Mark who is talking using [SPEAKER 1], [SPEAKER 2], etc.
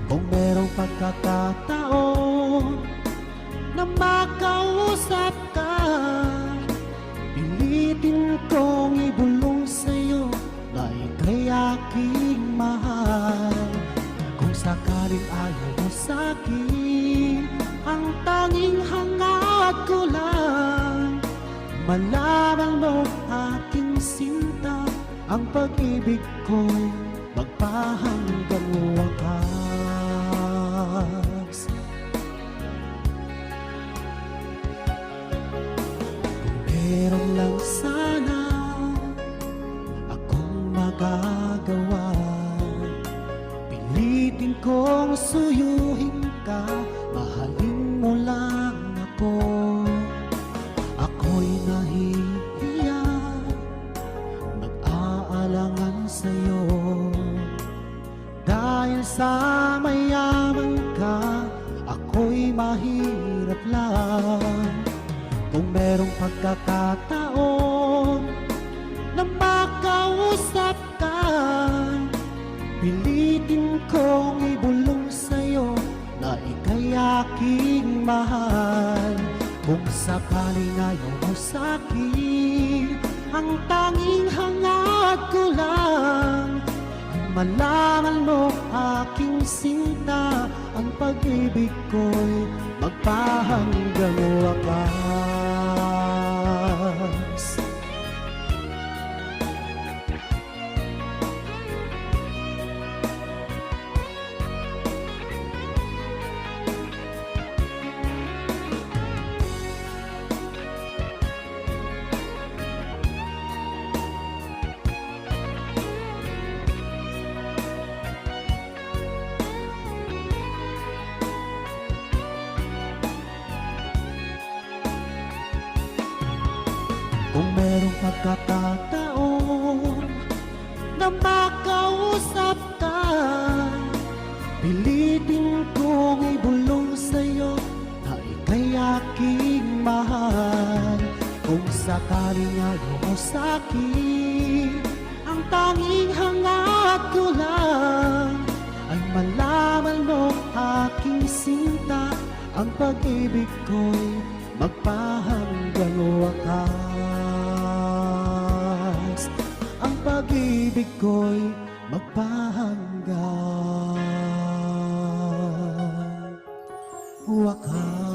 [SPEAKER 1] Kung merong pagkakataon na makausap ka, pilitin kong ibulong sa'yo na ika'y aking mahal. Kung sakaling ayaw mo sa'kin, ang tanging hangad ko lang malaman mo aking sinta, ang pag-ibig ko'y magpahanggang wakas. Meron lang sana akong magagawa, pilitin kong suyuhin ka, mahalin mo lang ako. Ako'y nahihiya, nag-aalangan sa'yo, dahil sa mayaman ka, ako'y mahirap lang. Kung merong pagkakataon na makausap ka, pilitin kong ibulong sa'yo na ika'y aking mahal. Kung sakaling ayaw mo sa'kin, ang tanging hangad ko lang ay malaman mo aking sinta, ang pag-ibig ko'y magpahanggang wakas. Kung merong pagkakataon na makausap ka, pilitin kong ibulong sa'yo na ika'y aking mahal. Kung sakaling ayaw mo sa'kin, ang tanging hangad ko lang ay malaman mo aking sinta, ang pag-ibig ko'y magpahanggang wakas. Ang pag-ibig ko'y magpahanggang wakas.